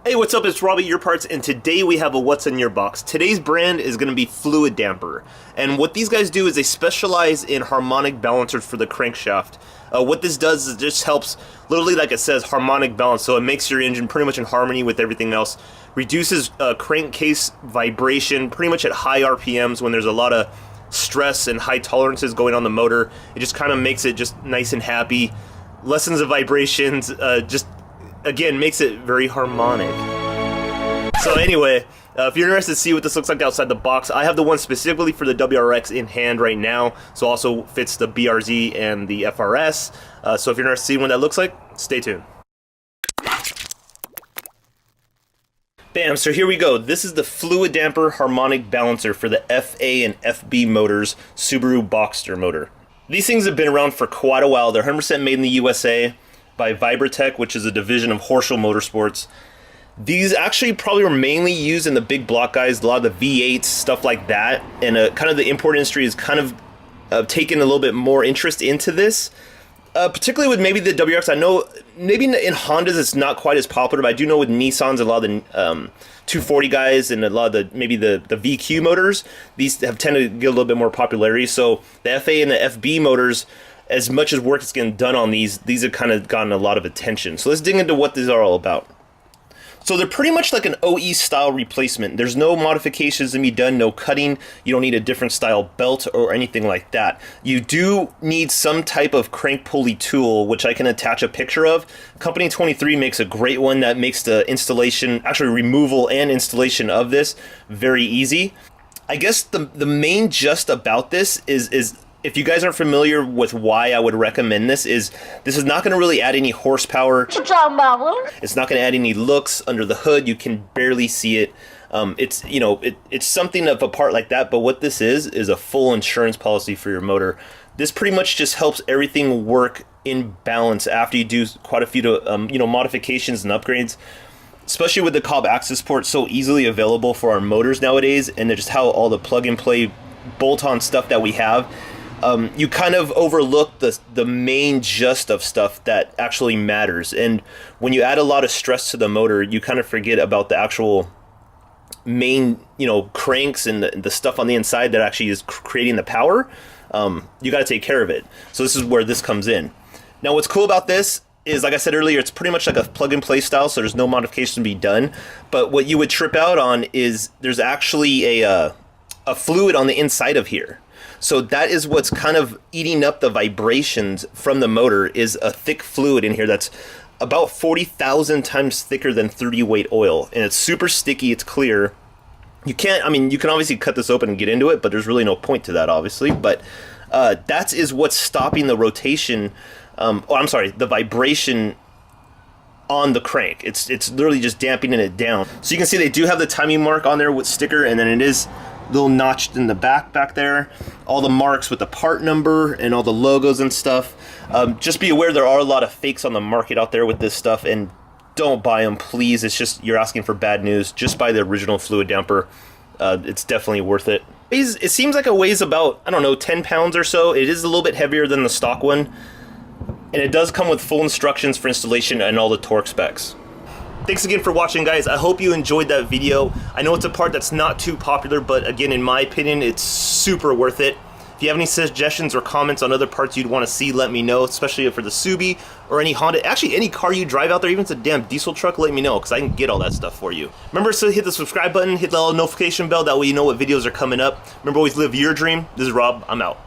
Hey, what's up? It's Robbie, Your Parts, and today we have a What's in Your Box. Today's brand is going to be Fluidampr, and what these guys do is they specialize in harmonic balancers for the crankshaft. What this does is it just helps, literally like it says, harmonic balance, so it makes your engine pretty much in harmony with everything else, reduces crankcase vibration pretty much at high RPMs when there's a lot of stress and high tolerances going on the motor. It just kind of makes it just nice and happy, lessens the vibrations, just again makes it very harmonic. So anyway, if you're interested to see what this looks like outside the box, I have the one specifically for the WRX in hand right now, so also fits the BRZ and the FRS. So if you're interested to see what that looks like, stay tuned. Bam, so here we go. This is the Fluidampr harmonic balancer for the FA and FB motors, Subaru Boxster motor. These things have been around for quite a while. They're 100% made in the USA by Vibratech, which is a division of Horschel Motorsports. These actually probably were mainly used in the big block guys, a lot of the V8s, stuff like that, and kind of the import industry has kind of taken a little bit more interest into this, particularly with maybe the WRX. I know maybe in Hondas it's not quite as popular, but I do know with Nissans, a lot of the 240 guys and a lot of the maybe the VQ motors, these have tended to get a little bit more popularity. So the FA and the FB motors, as much as work is getting done on these have kind of gotten a lot of attention. So let's dig into what these are all about. So they're pretty much like an OE style replacement. There's no modifications to be done, no cutting. You don't need a different style belt or anything like that. You do need some type of crank pulley tool, which I can attach a picture of. Company 23 makes a great one that makes the installation, actually removal and installation of this very easy. I guess the main gist about this is if you guys aren't familiar with why I would recommend this is not going to really add any horsepower. What you talking about, Will? It's not going to add any looks under the hood. You can barely see it. It's, you know, it's something of a part like that, but what this is a full insurance policy for your motor. This pretty much just helps everything work in balance after you do quite a few you know, modifications and upgrades. Especially with the Cobb Access port so easily available for our motors nowadays, and just how all the plug-and-play bolt-on stuff that we have. You kind of overlook the main gist of stuff that actually matters, and when you add a lot of stress to the motor, you kind of forget about the actual main, you know, cranks and the stuff on the inside that actually is creating the power. You got to take care of it. So this is where this comes in. Now, what's cool about this is, like I said earlier, it's pretty much like a plug-and-play style, so there's no modification to be done. But what you would trip out on is there's actually a fluid on the inside of here. So that is what's kind of eating up the vibrations from the motor, is a thick fluid in here that's about 40,000 times thicker than 30 weight oil. And it's super sticky, it's clear. You can't, I mean, you can obviously cut this open and get into it, but there's really no point to that, obviously. But that is what's stopping the rotation, the vibration on the crank. It's literally just dampening it down. So you can see they do have the timing mark on there with sticker, and then it is little notched in the back there, all the marks with the part number and all the logos and stuff. Just be aware there are a lot of fakes on the market out there with this stuff, and don't buy them, please. It's just, you're asking for bad news. Just buy the original Fluidampr. It's definitely worth it. It seems like it weighs about, I don't know, 10 pounds or so. It is a little bit heavier than the stock one, and it does come with full instructions for installation and all the torque specs. Thanks again for watching, guys. I hope you enjoyed that video. I know it's a part that's not too popular, but again, in my opinion, it's super worth it. If you have any suggestions or comments on other parts you'd want to see, let me know, especially for the Subi or any Honda. Actually, any car you drive out there, even if it's a damn diesel truck, let me know, because I can get all that stuff for you. Remember to hit the subscribe button, hit the little notification bell, that way you know what videos are coming up. Remember, always live your dream. This is Rob, I'm out.